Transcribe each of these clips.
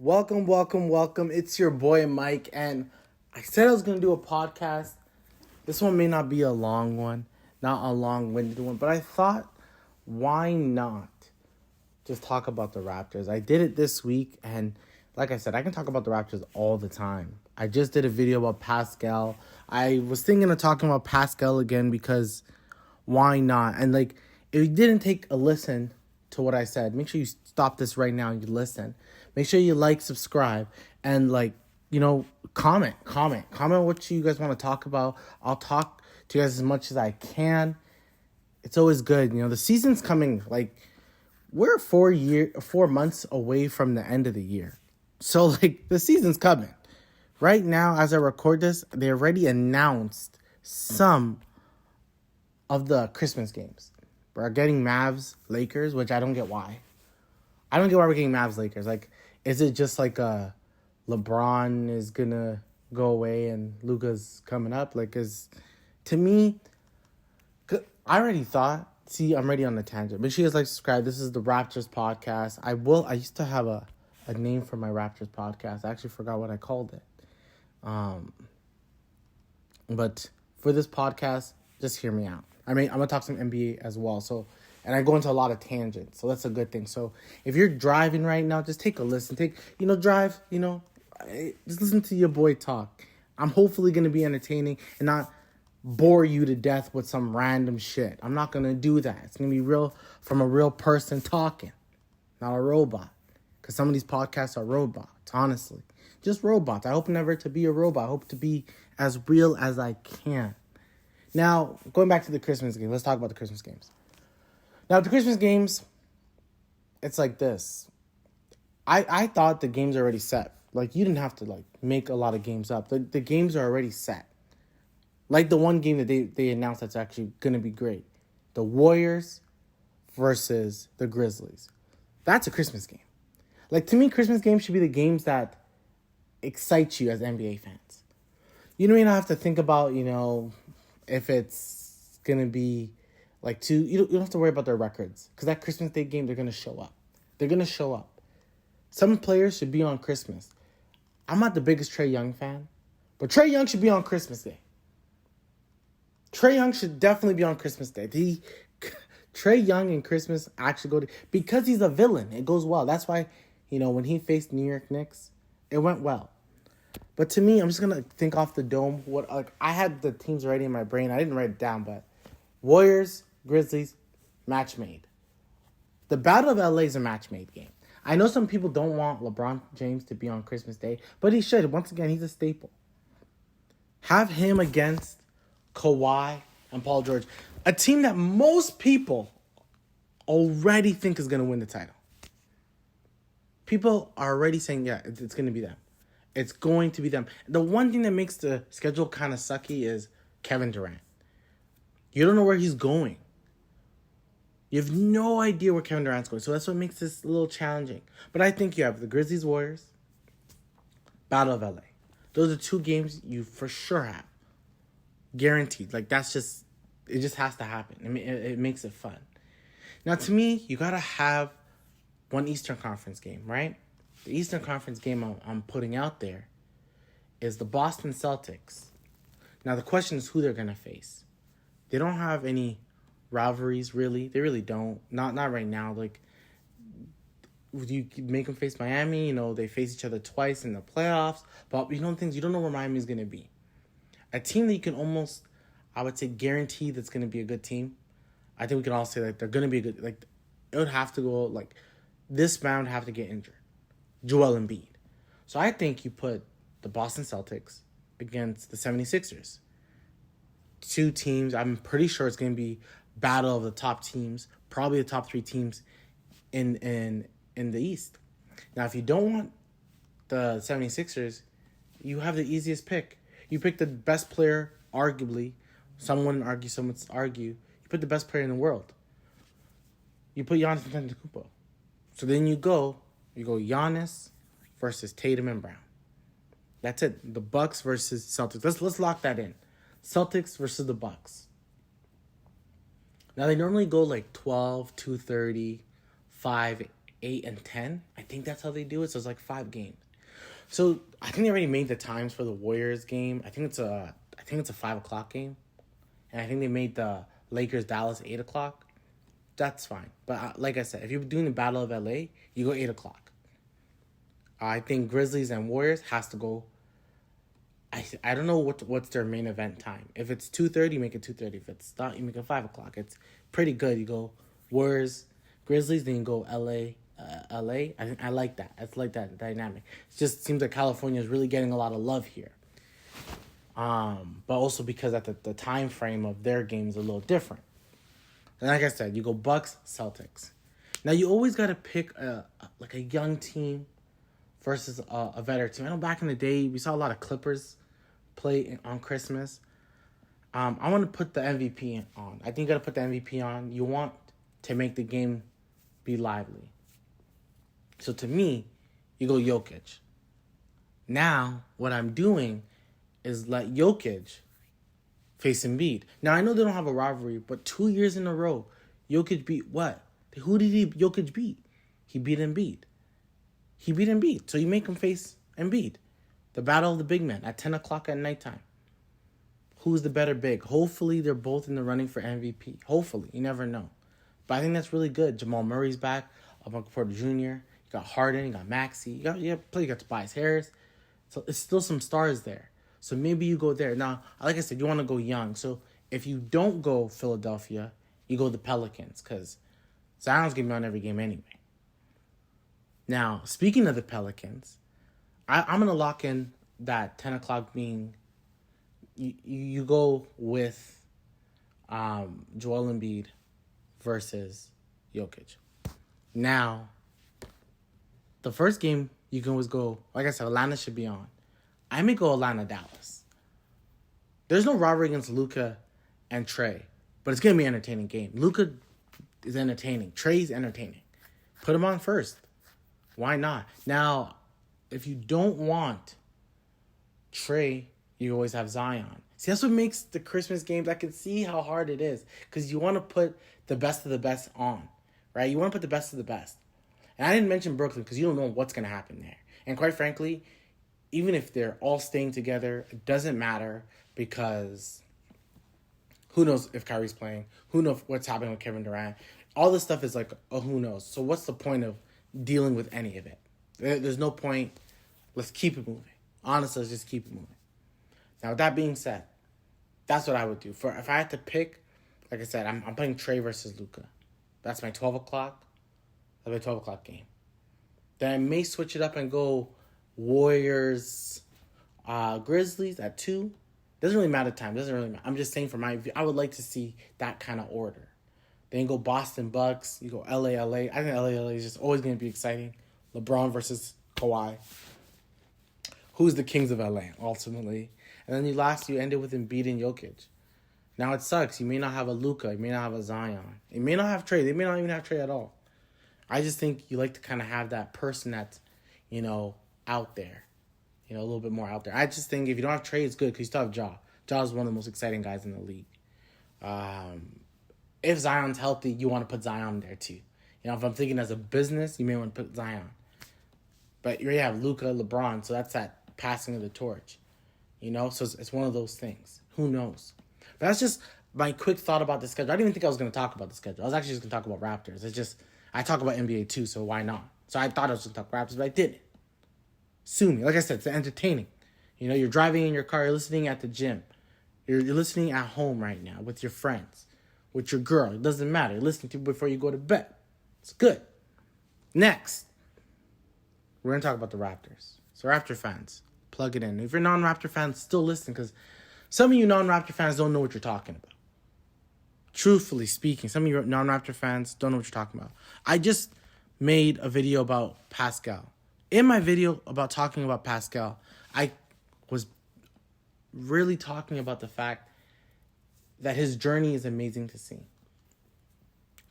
Welcome, welcome, welcome. It's your boy Mike, and I said I was going to do a podcast. This one may not be a long one, not a long-winded one, but I thought, why not just talk about the Raptors? I did it this week, and like I said, I can talk about the Raptors all the time. I just did a video about Pascal. I was thinking of talking about Pascal again because why not? And if you didn't take a listen to what I said, make sure you stop this right now and you listen. Make sure you subscribe, and comment what you guys want to talk about. I'll talk to you guys as much as I can. It's always good. The season's coming. We're 4 months away from the end of the year. So the season's coming. Right now, as I record this, they already announced some of the Christmas games. We're getting Mavs, Lakers, which I don't get why. I don't get why we're getting Mavs, Lakers. Is it just LeBron is gonna go away and Luka's coming up? To me, I already thought. See, I'm already on the tangent. Make sure you guys subscribe. This is the Raptors podcast. I used to have a name for my Raptors podcast. I actually forgot what I called it. But for this podcast, just hear me out. I'm gonna talk some NBA as well. And I go into a lot of tangents, so that's a good thing. So if you're driving right now, just take a listen. Drive. Just listen to your boy talk. I'm hopefully gonna be entertaining and not bore you to death with some random shit. I'm not gonna do that. It's gonna be real from a real person talking, not a robot. Because some of these podcasts are robots, honestly. Just robots. I hope never to be a robot. I hope to be as real as I can. Now, going back to the Christmas game, let's talk about the Christmas games. Now, the Christmas games, it's like this. I thought the games are already set. You didn't have to, make a lot of games up. The games are already set. The one game that they announced that's actually going to be great. The Warriors versus the Grizzlies. That's a Christmas game. To me, Christmas games should be the games that excite you as NBA fans. You don't even have to think about, if it's going to be you don't have to worry about their records. Because that Christmas Day game, they're going to show up. They're going to show up. Some players should be on Christmas. I'm not the biggest Trae Young fan, but Trae Young should be on Christmas Day. Trae Young should definitely be on Christmas Day. Trae Young and Christmas actually because he's a villain. It goes well. That's why, when he faced New York Knicks, it went well. But to me, I'm just going to think off the dome. I had the teams already in my brain. I didn't write it down, but Warriors, Grizzlies, match made. The Battle of LA is a match made game. I know some people don't want LeBron James to be on Christmas Day, but he should. Once again, he's a staple. Have him against Kawhi and Paul George. A team that most people already think is going to win the title. People are already saying, yeah, it's going to be them. It's going to be them. The one thing that makes the schedule kind of sucky is Kevin Durant. You don't know where he's going. You have no idea where Kevin Durant's going. So that's what makes this a little challenging. But I think you have the Grizzlies, Warriors, Battle of LA. Those are two games you for sure have. Guaranteed. It just has to happen. It makes it fun. Now, to me, you got to have one Eastern Conference game, right? The Eastern Conference game I'm putting out there is the Boston Celtics. Now, the question is who they're going to face. They don't have any rivalries, really. They really don't. Not right now. You make them face Miami. They face each other twice in the playoffs. But you don't know where Miami's going to be. A team that you can almost, I would say, guarantee that's going to be a good team. I think we can all say they're going to be a good, it would have to go, this man would have to get injured. Joel Embiid. So I think you put the Boston Celtics against the 76ers. Two teams, I'm pretty sure it's going to be battle of the top teams, probably the top three teams in the East. Now, if you don't want the 76ers, you have the easiest pick. You pick the best player, arguably. Someone argue. You put the best player in the world. You put Giannis Antetokounmpo. So then you go Giannis versus Tatum and Brown. That's it. The Bucks versus Celtics. Let's lock that in. Celtics versus the Bucks. Now they normally go 12, 230, 5, 8 and 10. I think that's how they do it. So it's like 5 games. So I think they already made the times for the Warriors game. I think it's a 5 o'clock game, and I think they made the Lakers Dallas 8 o'clock. That's fine. But like I said, if you're doing the Battle of LA, you go 8 o'clock. I think Grizzlies and Warriors has to go. I don't know what's their main event time. If it's 2:30, make it 2:30. If it's not, you make it 5 o'clock. It's pretty good. You go Warriors, Grizzlies, then you go LA. LA. I like that. I like that dynamic. It just seems like California is really getting a lot of love here. But also because at the time frame of their game is a little different. And like I said, you go Bucks, Celtics. Now you always got to pick a young team versus a veteran team. I know back in the day we saw a lot of Clippers play on Christmas. I want to put the MVP on. I think you got to put the MVP on. You want to make the game be lively. So to me, you go Jokic. Now, what I'm doing is let Jokic face Embiid. Now, I know they don't have a rivalry, but 2 years in a row, Jokic beat what? Who did Jokic beat? He beat Embiid. So you make him face Embiid. The battle of the big men at 10 o'clock at nighttime. Who's the better big? Hopefully, they're both in the running for MVP. Hopefully. You never know. But I think that's really good. Jamal Murray's back. Michael Porter Jr. You got Harden. You got Maxey. You got Tobias Harris. So it's still some stars there. So maybe you go there. Now, like I said, you want to go young. So if you don't go Philadelphia, you go the Pelicans. Because Zion's going to be on every game anyway. Now, speaking of the Pelicans, I'm going to lock in that 10 o'clock being... You go with Joel Embiid versus Jokic. Now, the first game, you can always go... Like I said, Atlanta should be on. I may go Atlanta-Dallas. There's no rivalry against Luka and Trey, but it's going to be an entertaining game. Luka is entertaining. Trey's entertaining. Put him on first. Why not? Now, if you don't want Trey, you always have Zion. See, that's what makes the Christmas games. I can see how hard it is because you want to put the best of the best on, right? You want to put the best of the best. And I didn't mention Brooklyn because you don't know what's going to happen there. And quite frankly, even if they're all staying together, it doesn't matter because who knows if Kyrie's playing? Who knows what's happening with Kevin Durant? All this stuff is like, oh, who knows? So what's the point of dealing with any of it? There's no point. Let's keep it moving. Honestly, let's just keep it moving. Now, with that being said, that's what I would do. If I had to pick, like I said, I'm playing Trey versus Luka. That's my 12 o'clock. That's my 12 o'clock game. Then I may switch it up and go Warriors, Grizzlies at 2. Doesn't really matter time. Doesn't really matter. I'm just saying I would like to see that kind of order. Then you go Boston Bucks. You go LA. I think LA is just always going to be exciting. LeBron versus Kawhi. Who's the kings of LA, ultimately? And then you end it with Embiid and Jokic. Now it sucks. You may not have a Luka. You may not have a Zion. You may not have Trey. They may not even have Trey at all. I just think you like to kind of have that person that's, out there. A little bit more out there. I just think if you don't have Trey, it's good because you still have Ja. Ja is one of the most exciting guys in the league. If Zion's healthy, you want to put Zion there too. If I'm thinking as a business, you may want to put Zion. But you already have Luka, LeBron, so that's that passing of the torch. So it's one of those things. Who knows? But that's just my quick thought about the schedule. I didn't even think I was going to talk about the schedule. I was actually just going to talk about Raptors. It's just, I talk about NBA too, so why not? So I thought I was going to talk Raptors, but I didn't. Sue me. Like I said, it's entertaining. You're driving in your car, you're listening at the gym. You're listening at home right now with your friends, with your girl. It doesn't matter. You're listening to it before you go to bed. It's good. Next, we're going to talk about the Raptors. So Raptor fans, plug it in. If you're non-Raptor fans, still listen because some of you non-Raptor fans don't know what you're talking about. Truthfully speaking, some of you non-Raptor fans don't know what you're talking about. I just made a video about Pascal. In my video about talking about Pascal, I was really talking about the fact that his journey is amazing to see.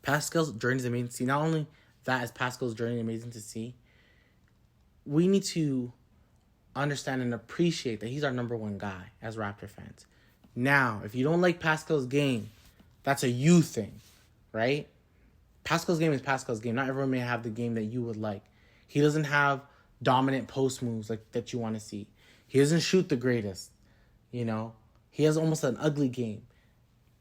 Pascal's journey is amazing to see. Not only that is Pascal's journey amazing to see, we need to understand and appreciate that he's our number one guy as Raptor fans. Now, if you don't like Pascal's game, that's a you thing, right? Pascal's game is Pascal's game. Not everyone may have the game that you would like. He doesn't have dominant post moves like that you want to see. He doesn't shoot the greatest. You know, he has almost an ugly game.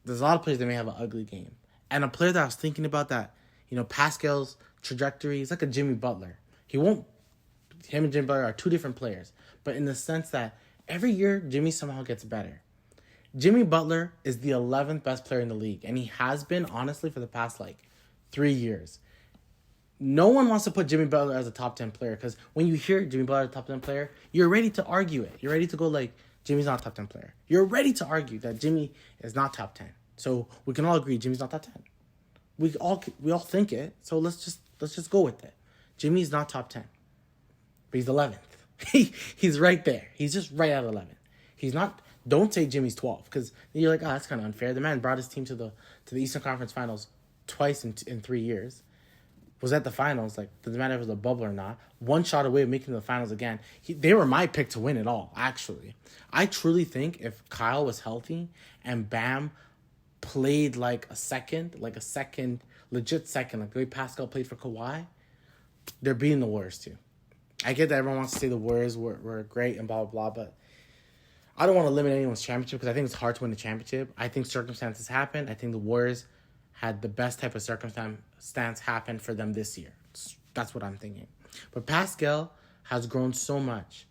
There's a lot of players that may have an ugly game. And a player that I was thinking about that, you know, Pascal's trajectory is like a Jimmy Butler. Him and Jimmy Butler are two different players. But in the sense that every year, Jimmy somehow gets better. Jimmy Butler is the 11th best player in the league. And he has been, honestly, for the past, 3 years. No one wants to put Jimmy Butler as a top 10 player. Because when you hear Jimmy Butler as a top 10 player, you're ready to argue it. You're ready to go Jimmy's not a top 10 player. You're ready to argue that Jimmy is not top 10. So we can all agree Jimmy's not top 10. We all think it. So let's just go with it. Jimmy's not top 10. But he's 11th. He's right there. He's just right at 11th. He's not. Don't say Jimmy's 12th because you're like, oh, that's kind of unfair. The man brought his team to the Eastern Conference Finals twice in 3 years. Was at the finals. Doesn't matter if it was a bubble or not. One shot away of making the finals again. They were my pick to win it all, actually. I truly think if Kyle was healthy and Bam played like a second, legit second, like the way Pascal played for Kawhi, they're beating the Warriors too. I get that everyone wants to say the Warriors were great and blah, blah, blah, but I don't want to limit anyone's championship because I think it's hard to win the championship. I think circumstances happen. I think the Warriors had the best type of circumstance happen for them this year. That's what I'm thinking. But Pascal has grown so much.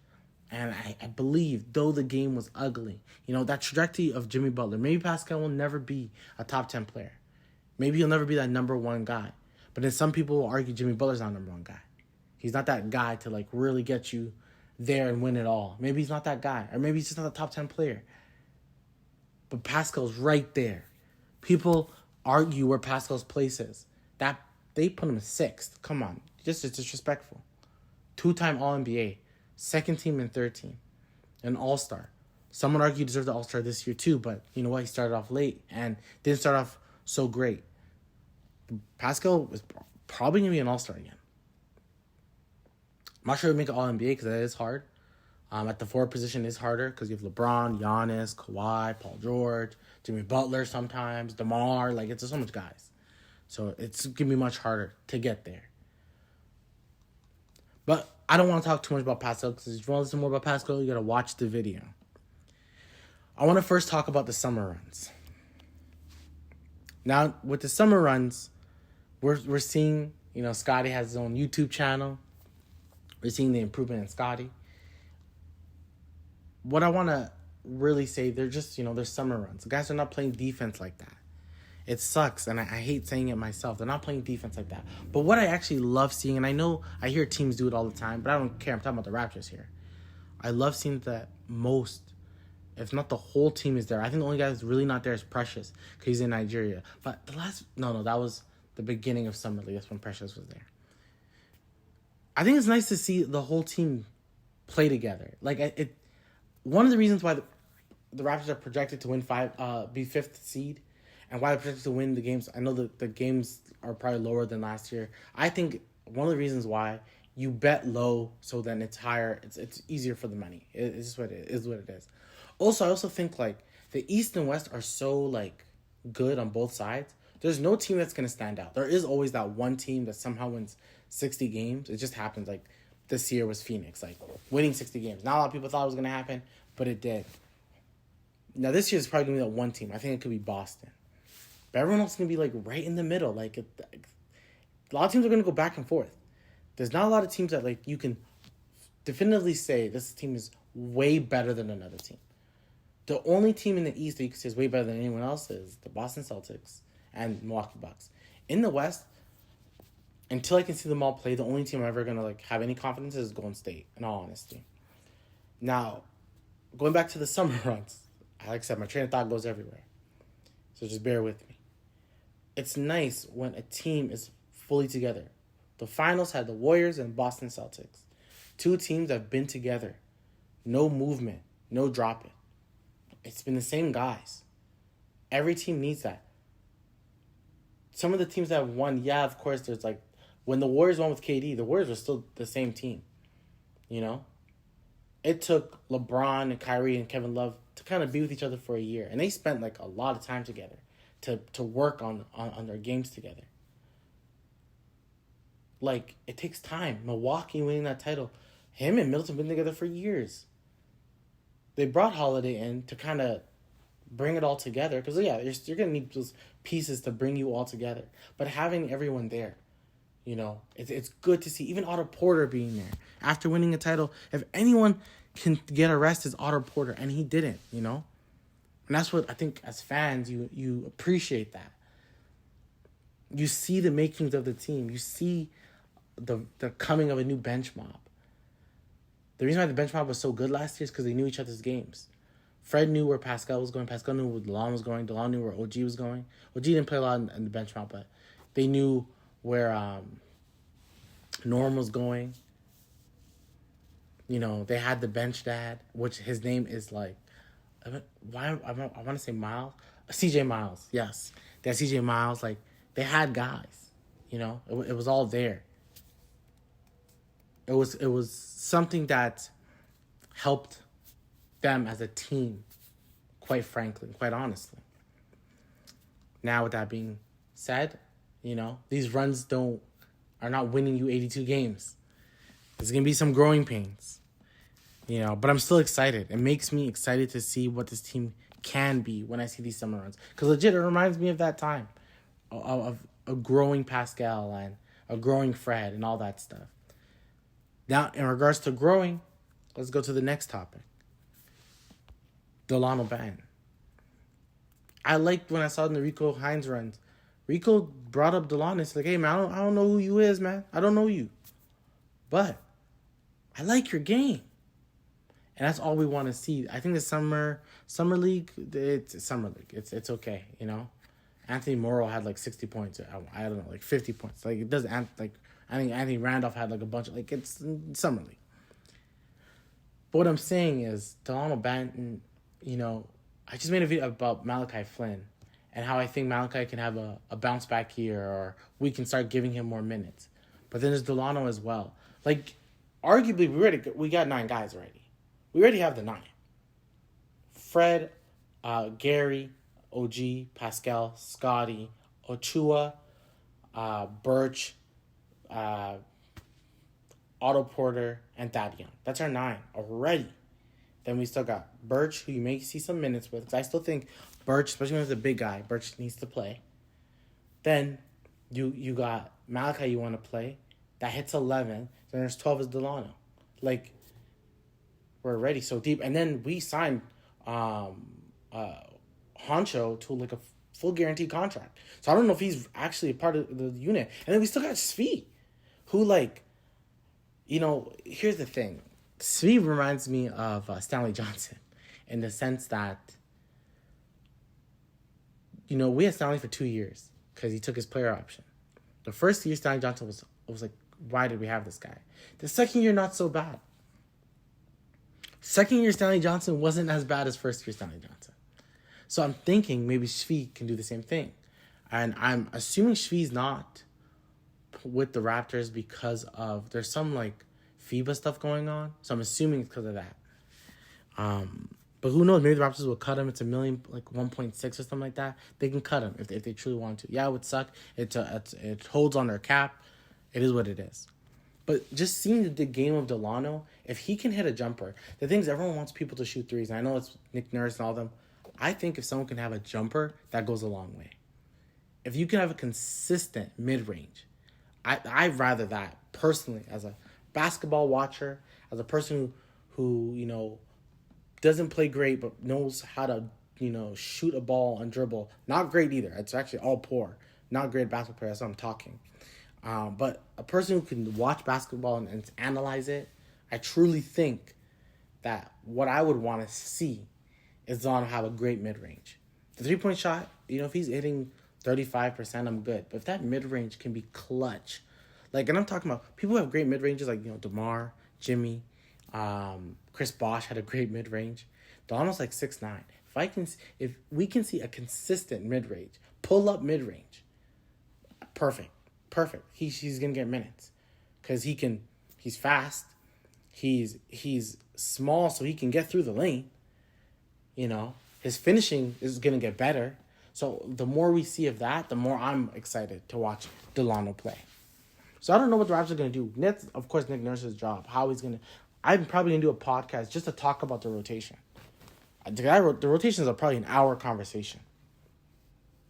And I believe, though the game was ugly, that trajectory of Jimmy Butler, maybe Pascal will never be a top 10 player. Maybe he'll never be that number one guy. But then some people will argue Jimmy Butler's not number one guy. He's not that guy to really get you there and win it all. Maybe he's not that guy. Or maybe he's just not a top 10 player. But Pascal's right there. People argue where Pascal's place is. That they put him 6th. Come on. It's disrespectful. 2-time All-NBA. Second team and third team. An all-star. Some would argue he deserved the all-star this year too, but you know what? He started off late and didn't start off so great. Pascal is probably going to be an all-star again. I'm not sure he'll make an All-NBA because that is hard. At the forward position is harder because you have LeBron, Giannis, Kawhi, Paul George, Jimmy Butler sometimes, DeMar. It's just so much guys. So it's going to be much harder to get there. But I don't want to talk too much about Pascal because if you want to listen more about Pascal, you got to watch the video. I want to first talk about the summer runs. Now, with the summer runs, we're seeing, Scotty has his own YouTube channel. We're seeing the improvement in Scotty. What I want to really say, they're just, they're summer runs. The guys are not playing defense like that. It sucks, and I hate saying it myself. They're not playing defense like that. But what I actually love seeing, and I know I hear teams do it all the time, but I don't care. I'm talking about the Raptors here. I love seeing that most, if not the whole team is there. I think the only guy that's really not there is Precious because he's in Nigeria. But that was the beginning of Summer League. That's when Precious was there. I think it's nice to see the whole team play together. One of the reasons why the Raptors are projected to win be 5th seed, and why they're projected to win the games. I know that the games are probably lower than last year. I think one of the reasons why you bet low so then it's higher. It's easier for the money. It's just what it is. Also, I also think the East and West are so good on both sides. There's no team that's gonna stand out. There is always that one team that somehow wins 60 games. It just happens. This year was Phoenix, winning 60 games. Not a lot of people thought it was gonna happen, but it did. Now this year is probably gonna be that one team. I think it could be Boston. But everyone else is going to be right in the middle. A lot of teams are going to go back and forth. There's not a lot of teams that you can definitively say this team is way better than another team. The only team in the East that you can say is way better than anyone else is the Boston Celtics and Milwaukee Bucks. In the West, until I can see them all play, the only team I'm ever going to have any confidence in is Golden State, in all honesty. Now, going back to the summer runs, like I said, my train of thought goes everywhere. So just bear with me. It's nice when a team is fully together. The finals had the Warriors and Boston Celtics. 2 teams that have been together. No movement. No dropping. It's been the same guys. Every team needs that. Some of the teams that have won, yeah, of course, there's when the Warriors won with KD, the Warriors were still the same team. It took LeBron and Kyrie and Kevin Love to kind of be with each other for a year. And they spent a lot of time together to work on their games together. Like, it takes time. Milwaukee winning that title. Him and Middleton been together for years. They brought Holiday in to kind of bring it all together. Because, yeah, you're going to need those pieces to bring you all together. But having everyone there, it's good to see. Even Otto Porter being there. After winning a title, if anyone can get a rest, it's Otto Porter. And he didn't, And that's what I think as fans, you appreciate that. You see the makings of the team. You see the coming of a new bench mob. The reason why the bench mob was so good last year is because they knew each other's games. Fred knew where Pascal was going. Pascal knew where DeLon was going. DeLon knew where OG was going. OG didn't play a lot in the bench mob, but they knew where Norm was going. They had the bench dad, which his name is like, I want to say Miles? CJ Miles, yes. They had CJ Miles. Like, they had guys. It was all there. It was something that helped them as a team, quite frankly, quite honestly. Now, with that being said, these runs are not winning you 82 games. There's going to be some growing pains, but I'm still excited. It makes me excited to see what this team can be when I see these summer runs. Because legit, it reminds me of that time of a growing Pascal and a growing Fred and all that stuff. Now, in regards to growing, let's go to the next topic. Delano Banton. I liked when I saw the Rico Hines runs. Rico brought up Delano and said, like, hey, man, I don't know who you is, man. I don't know you. But I like your game. And that's all we want to see. I think the summer league, it's summer league. It's okay, Anthony Morrow had like 60 points. I don't know, like 50 points. Like, it doesn't, like, I think Anthony Randolph had like a bunch of, like, it's summer league. But what I'm saying is, Delano Banton, I just made a video about Malachi Flynn and how I think Malachi can have a bounce back year, or we can start giving him more minutes. But then there's Delano as well. Like, arguably, we got 9 guys already. We already have the 9. Fred, Gary, OG, Pascal, Scotty, Ochua, Birch, Otto Porter, and Thad Young. That's our 9 already. Then we still got Birch, who you may see some minutes with. Because I still think Birch, especially when he's a big guy, Birch needs to play. Then you got Malachi you want to play. That hits 11. Then there's 12 is Delano. Like, we're already so deep. And then we signed Honcho to like a full guaranteed contract. So I don't know if he's actually a part of the unit. And then we still got Svi, who, like, here's the thing. Svi reminds me of Stanley Johnson in the sense that, we had Stanley for 2 years because he took his player option. The first year Stanley Johnson was like, why did we have this guy? The second year, not so bad. Second year Stanley Johnson wasn't as bad as first year Stanley Johnson. So I'm thinking maybe Svi can do the same thing. And I'm assuming Svi's not with the Raptors because of, there's some like FIBA stuff going on. So I'm assuming it's because of that. But who knows? Maybe the Raptors will cut him. It's $1 million, like 1.6 or something like that. They can cut him if they truly want to. Yeah, it would suck. It holds on their cap. It is what it is. But just seeing the game of Delano, if he can hit a jumper, the things everyone wants people to shoot threes. And I know it's Nick Nurse and all them. I think if someone can have a jumper, that goes a long way. If you can have a consistent mid-range, I'd rather that personally as a basketball watcher, as a person who doesn't play great but knows how to, shoot a ball and dribble. Not great either. It's actually all poor. Not great basketball player. That's what I'm talking. But a person who can watch basketball and analyze it, I truly think that what I would want to see is Delano have a great mid-range. The three-point shot, if he's hitting 35%, I'm good. But if that mid-range can be clutch, and I'm talking about people who have great mid-ranges like, DeMar, Jimmy, Chris Bosh had a great mid-range. Delano's like 6'9". If we can see a consistent mid-range, pull-up mid-range, perfect. He's gonna get minutes because he's fast, he's small, so he can get through the lane. His finishing is gonna get better. So the more we see of that, the more I'm excited to watch Delano play. So I don't know what the Raptors are going to do. That's, of course, Nick Nurse's job. How he's going to... I'm probably going to do a podcast just to talk about the rotation. The rotations are probably an hour conversation.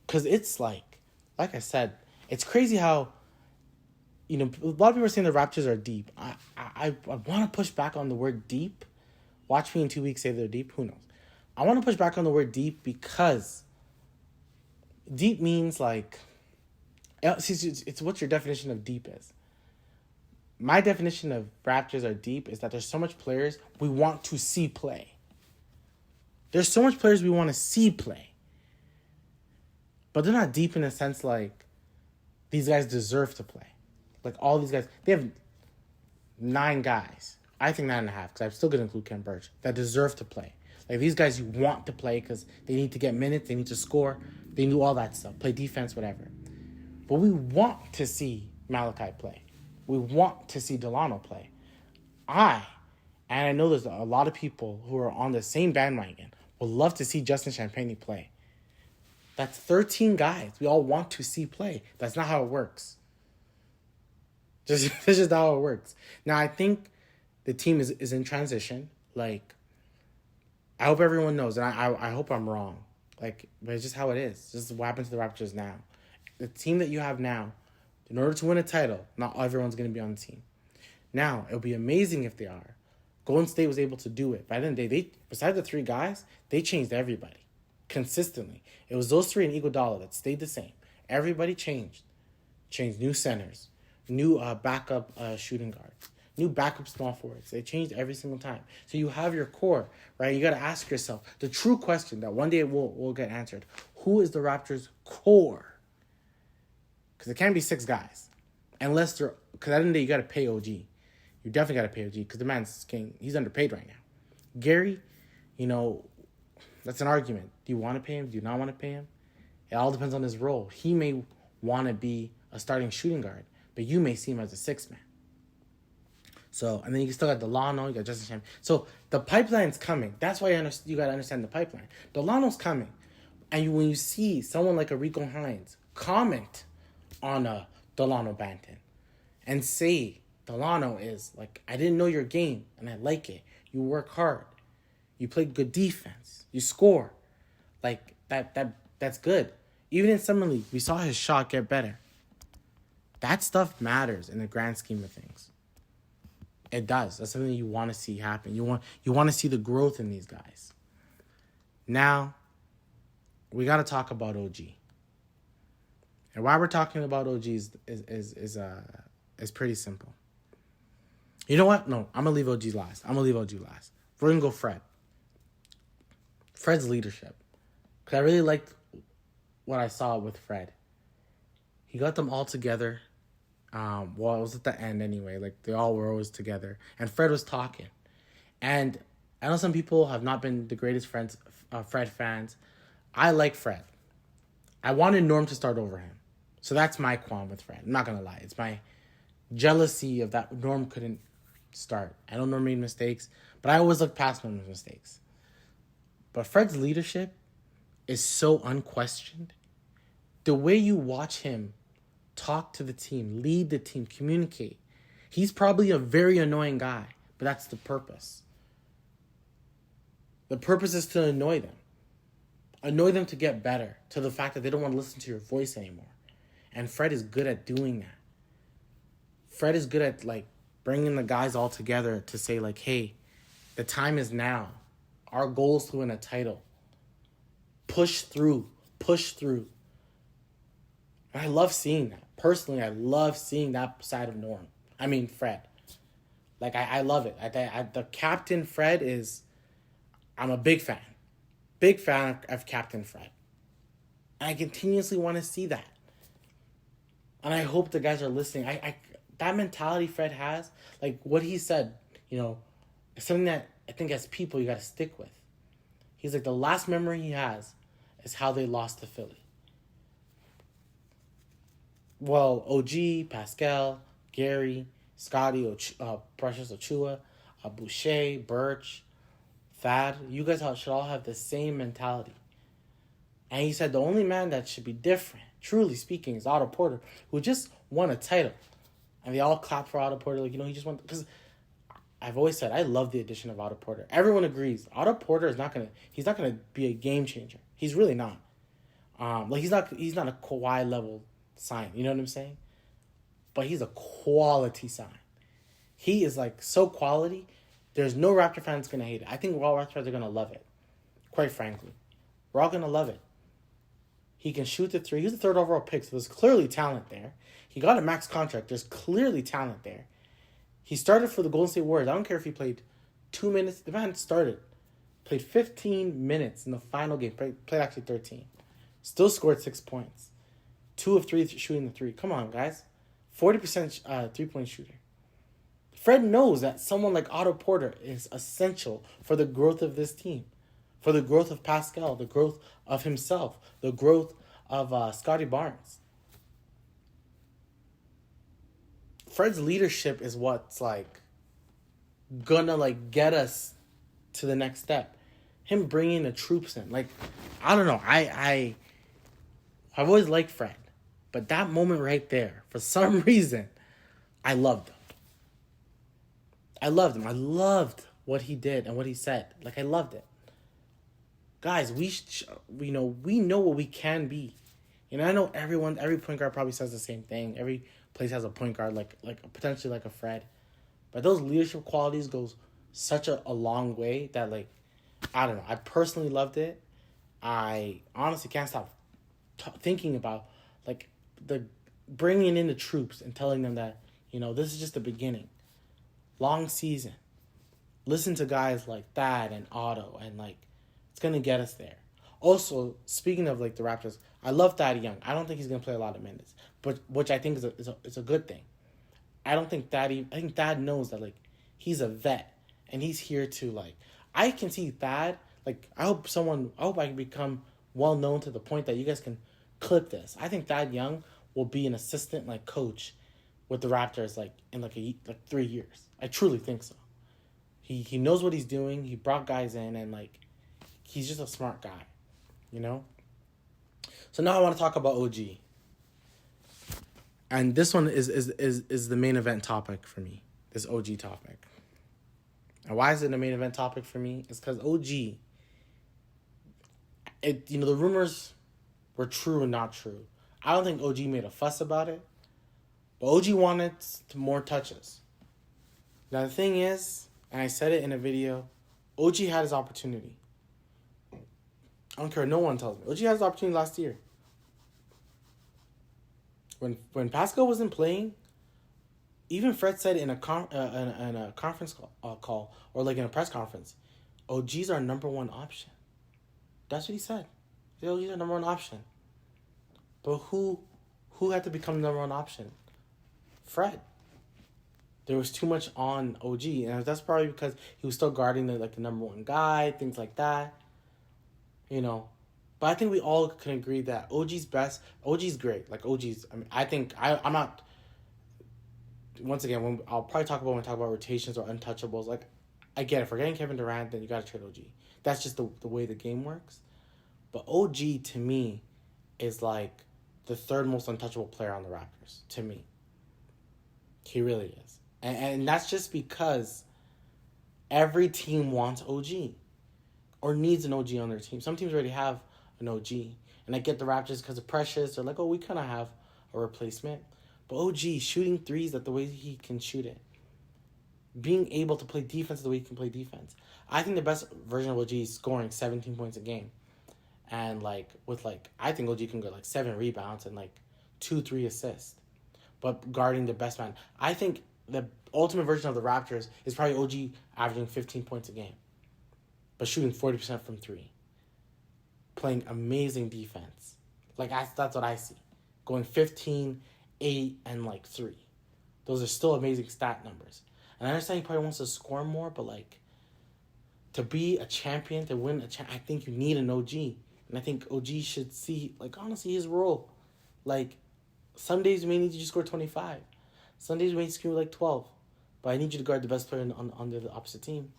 Because it's like I said, it's crazy how, a lot of people are saying the Raptors are deep. I want to push back on the word deep. Watch me in 2 weeks say they're deep. Who knows? I want to push back on the word deep because deep means like... It's what your definition of deep is. My definition of Raptors are deep is that there's so much players we want to see play. There's so much players we want to see play. But they're not deep in a sense like these guys deserve to play. Like all these guys, they have 9 guys. I think 9.5 because I'm still going to include Ken Birch that deserve to play. Like these guys you want to play because they need to get minutes, they need to score, they do all that stuff, play defense, whatever. But we want to see Malachi play. We want to see Delano play. And I know there's a lot of people who are on the same bandwagon, would love to see Justin Champagnie play. That's 13 guys we all want to see play. That's not how it works. That's just how it works. Now, I think the team is in transition. Like, I hope everyone knows, and I hope I'm wrong. Like, but it's just how it is. This is what happens to the Raptors now. The team that you have now, in order to win a title, not everyone's going to be on the team. Now, it would be amazing if they are. Golden State was able to do it. By the end of the day, besides the 3 guys, they changed everybody consistently. It was those 3 and Iguodala that stayed the same. Everybody changed. Changed new centers, new backup shooting guards, new backup small forwards. They changed every single time. So you have your core, right? You got to ask yourself the true question that one day will get answered. Who is the Raptors' core? Because it can't be 6 guys. Unless they're... Because at the end of the day, you got to pay OG. You definitely got to pay OG because the man's king. He's underpaid right now. Gary, that's an argument. Do you want to pay him? Do you not want to pay him? It all depends on his role. He may want to be a starting shooting guard, but you may see him as a 6th man. So, and then you still got Delano, you got Justin Champagnie. So, the pipeline's coming. That's why you got to understand the pipeline. Delano's coming. And when you see someone like a Rico Hines comment on Delano Banton and say Delano is like, I didn't know your game and I like it. You work hard. You play good defense. You score. Like that's good. Even in Summer League, we saw his shot get better. That stuff matters in the grand scheme of things. It does. That's something you want to see happen. You want to see the growth in these guys. Now, we got to talk about OG. And why we're talking about OG is pretty simple. You know what? No, I'm going to leave OG last. We're going to go Fred. Fred's leadership. Because I really liked what I saw with Fred. He got them all together. Well, it was at the end anyway. Like, they all were always together. And Fred was talking. And I know some people have not been the greatest Fred fans. I like Fred. I wanted Norm to start over him. So that's my qualm with Fred. I'm not going to lie. It's my jealousy of that Norm couldn't start. I know Norm made mistakes, but I always look past Norm's mistakes. But Fred's leadership is so unquestioned. The way you watch him talk to the team, lead the team, communicate. He's probably a very annoying guy, but that's the purpose. The purpose is to annoy them. Annoy them to get better, to the fact that they don't want to listen to your voice anymore. And Fred is good at doing that. Fred is good at, like, bringing the guys all together to say, like, hey, the time is now. Our goal is to win a title. Push through. And I love seeing that. Personally, I love seeing that side of Fred. Like, I love it. The Captain Fred is... I'm a big fan. Big fan of Captain Fred. And I continuously want to see that. And I hope the guys are listening. That mentality Fred has, like what he said, is something that I think as people you got to stick with. He's like, the last memory he has is how they lost to Philly. Well, OG, Pascal, Gary, Scotty, Precious Ochua, Boucher, Birch, Thad, you guys should all have the same mentality. And he said the only man that should be different, truly speaking, is Otto Porter, who just won a title. And they all clap for Otto Porter. Like, he just went... Because I've always said, I love the addition of Otto Porter. Everyone agrees. Otto Porter is not going to... He's not going to be a game changer. He's really not. He's not a Kawhi level sign. You know what I'm saying? But he's a quality sign. He is, so quality. There's no Raptor fans going to hate it. I think all Raptor fans are going to love it. Quite frankly. We're all going to love it. He can shoot the three. He's the third overall pick, so there's clearly talent there. He got a max contract. There's clearly talent there. He started for the Golden State Warriors. I don't care if he played 2 minutes. The man started. Played 15 minutes in the final game. Played actually 13. Still scored 6 points. 2 of 3 shooting the three. Come on, guys. 40% three-point shooter. Fred knows that someone like Otto Porter is essential for the growth of this team. For the growth of Pascal, the growth of himself, the growth of Scotty Barnes. Fred's leadership is what's gonna get us to the next step. Him bringing the troops in, I don't know. I've always liked Fred, but that moment right there, for some reason, I loved him. I loved him. I loved what he did and what he said. I loved it. Guys, we know what we can be. I know every point guard probably says the same thing. Every place has a point guard potentially like a Fred. But those leadership qualities goes such a long way that I don't know. I personally loved it. I honestly can't stop thinking about the bringing in the troops and telling them that, this is just the beginning. Long season. Listen to guys like Thad and Otto and it's going to get us there. Also, speaking of the Raptors, I love Thad Young. I don't think he's going to play a lot of minutes, but which I think is a good thing. I think Thad knows that he's a vet and he's here to I can see Thad I hope I can become well known to the point that you guys can clip this. I think Thad Young will be an assistant coach with the Raptors in 3 years. I truly think so. He knows what he's doing. He brought guys in and he's just a smart guy, So now I want to talk about OG. And this one is the main event topic for me. This OG topic. And why is it the main event topic for me? It's because OG. The rumors were true and not true. I don't think OG made a fuss about it, but OG wanted more touches. Now the thing is, and I said it in a video, OG had his opportunity. I don't care what no one tells me. OG had his opportunity last year. When Pascal wasn't playing, even Fred said in a conference call or in a press conference, OG's our number one option. That's what he said. OG's our number one option. But who had to become the number one option? Fred. There was too much on OG, and that's probably because he was still guarding the number one guy, things like that. But I think we all can agree that OG's best. OG's great. I'm not. Once again, I'll probably talk about when I talk about rotations or untouchables. I get it. If we're getting Kevin Durant, then you got to trade OG. That's just the way the game works. But OG, to me, is the third most untouchable player on the Raptors. To me. He really is. And that's just because every team wants OG. Or needs an OG on their team. Some teams already have an OG. And I get the Raptors because of Precious. They're we kind of have a replacement. But OG, shooting threes the way he can shoot it. Being able to play defense the way he can play defense. I think the best version of OG is scoring 17 points a game. And I think OG can get 7 rebounds and 2-3 assists. But guarding the best man. I think the ultimate version of the Raptors is probably OG averaging 15 points a game. But shooting 40% from 3. Playing amazing defense. That's what I see. Going 15, 8, and 3. Those are still amazing stat numbers. And I understand he probably wants to score more, but to be a champion, to win I think you need an OG. And I think OG should see, honestly, his role. Some days you may need you to score 25. Some days you may score 12. But I need you to guard the best player on the opposite team.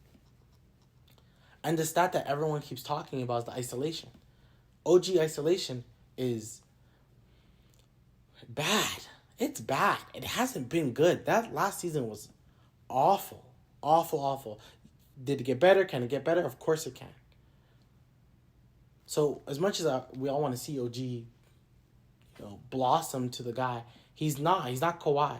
And the stat that everyone keeps talking about is the isolation. OG isolation is bad. It's bad. It hasn't been good. That last season was awful. Awful, awful. Did it get better? Can it get better? Of course it can. So as much as we all want to see OG, blossom to the guy, he's not. He's not Kawhi.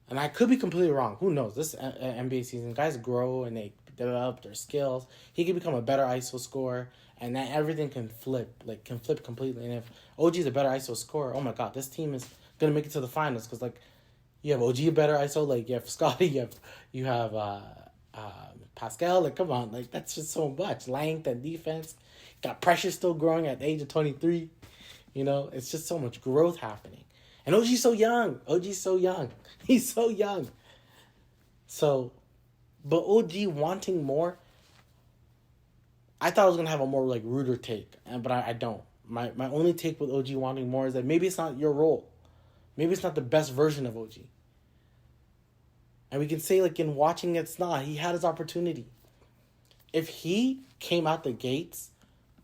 And I could be completely wrong. Who knows? This NBA season, guys grow and they develop their skills. He can become a better ISO scorer, and then everything can flip completely. And if OG is a better ISO scorer, oh my God, this team is gonna make it to the finals. Because like, you have OG a better ISO, like you have Scotty, you have Pascal. Like, come on, like that's just so much length and defense. Got pressure still growing at the age of 23. It's just so much growth happening. And OG's so young. He's so young. So, but OG wanting more, I thought I was going to have a more like ruder take, but I don't. My only take with OG wanting more is that maybe it's not your role. Maybe it's not the best version of OG. And we can say like in watching it's not. He had his opportunity. If he came out the gates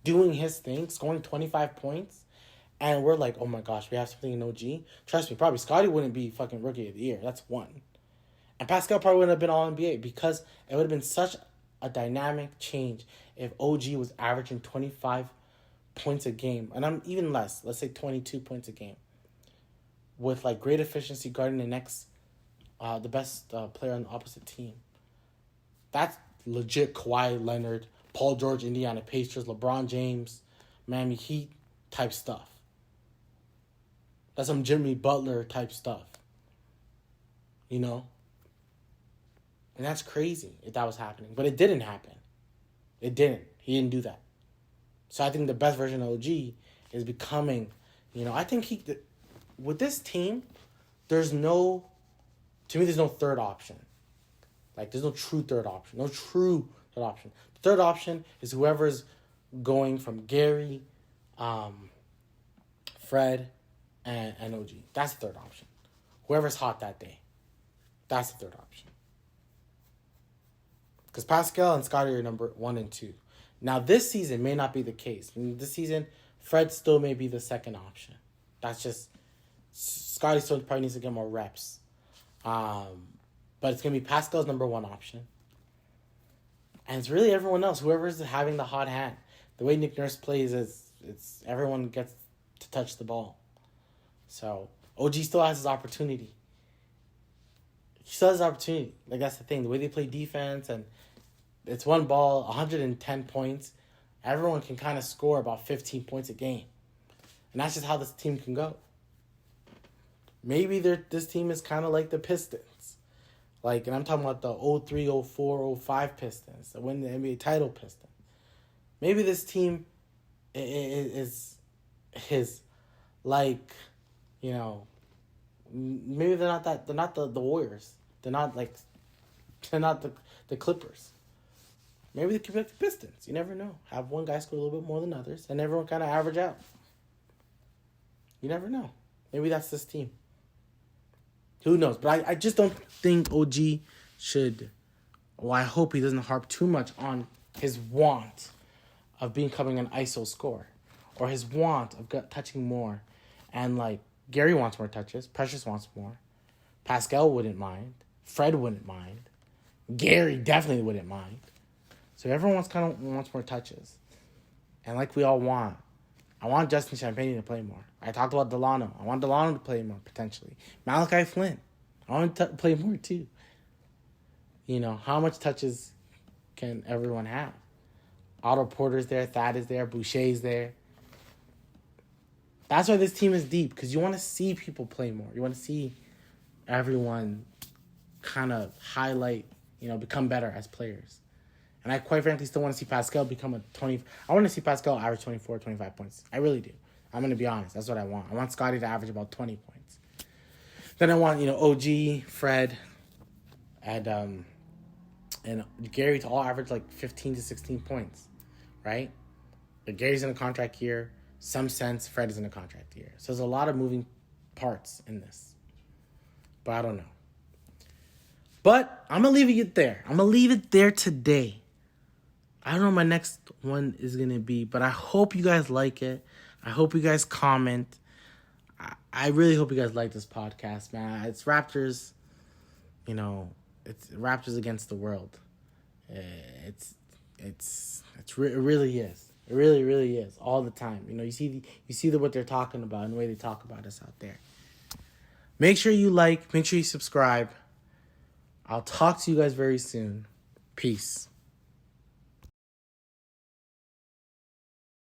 doing his thing, scoring 25 points, and we're like, oh my gosh, we have something in OG. Trust me, probably Scotty wouldn't be fucking rookie of the year. That's one. And Pascal probably wouldn't have been all NBA because it would have been such a dynamic change if OG was averaging 25 points a game. And I'm even less. Let's say 22 points a game. With like great efficiency guarding the best player on the opposite team. That's legit Kawhi Leonard, Paul George, Indiana Pacers, LeBron James, Miami Heat type stuff. That's some Jimmy Butler type stuff. And that's crazy if that was happening. But it didn't happen. It didn't. He didn't do that. So I think the best version of OG is becoming, I think with this team, there's no third option. Like, there's no true third option. No true third option. The third option is whoever's going from Gary, Fred, and OG. That's the third option. Whoever's hot that day. That's the third option. Because Pascal and Scotty are number 1 and 2. Now, this season may not be the case. This season, Fred still may be the second option. That's just... Scotty still probably needs to get more reps. But it's going to be Pascal's number 1 option. And it's really everyone else. Whoever's having the hot hand. The way Nick Nurse plays is... it's everyone gets to touch the ball. So, OG still has his opportunity. He still has his opportunity. Like, that's the thing. The way they play defense, and it's one ball, 110 points. Everyone can kind of score about 15 points a game. And that's just how this team can go. Maybe this team is kind of like the Pistons. Like, and I'm talking about the 03, 04, 05 Pistons. The win the NBA title Pistons. Maybe this team is like... maybe they're not the Warriors. They're not the Clippers. Maybe they could be like the Pistons. You never know. Have one guy score a little bit more than others, and everyone kind of average out. You never know. Maybe that's this team. Who knows? But I just don't think OG should... Well, I hope he doesn't harp too much on his want of becoming an ISO scorer. Or his want of touching more. And, like, Gary wants more touches. Precious wants more. Pascal wouldn't mind. Fred wouldn't mind. Gary definitely wouldn't mind. So everyone wants more touches. And like we all want, I want Justin Champagne to play more. I talked about Delano. I want Delano to play more, potentially. Malachi Flynn. I want him to play more, too. How much touches can everyone have? Otto Porter's there. Thad is there. Boucher's there. That's why this team is deep, because you want to see people play more. You want to see everyone kind of highlight, become better as players. And I quite frankly still want to see Pascal become I want to see Pascal average 24, 25 points. I really do. I'm going to be honest. That's what I want. I want Scotty to average about 20 points. Then I want, OG, Fred, and Gary to all average like 15 to 16 points, right? But Gary's in a contract year. Some sense Fred is in a contract year. So there's a lot of moving parts in this. But I don't know. But I'm going to leave it there. I'm going to leave it there today. I don't know what my next one is going to be, but I hope you guys like it. I hope you guys comment. I really hope you guys like this podcast, man. It's Raptors, it's Raptors against the world. It's it really is. It really, really is all the time. You see what they're talking about and the way they talk about us out there. Make sure you like, make sure you subscribe. I'll talk to you guys very soon. Peace.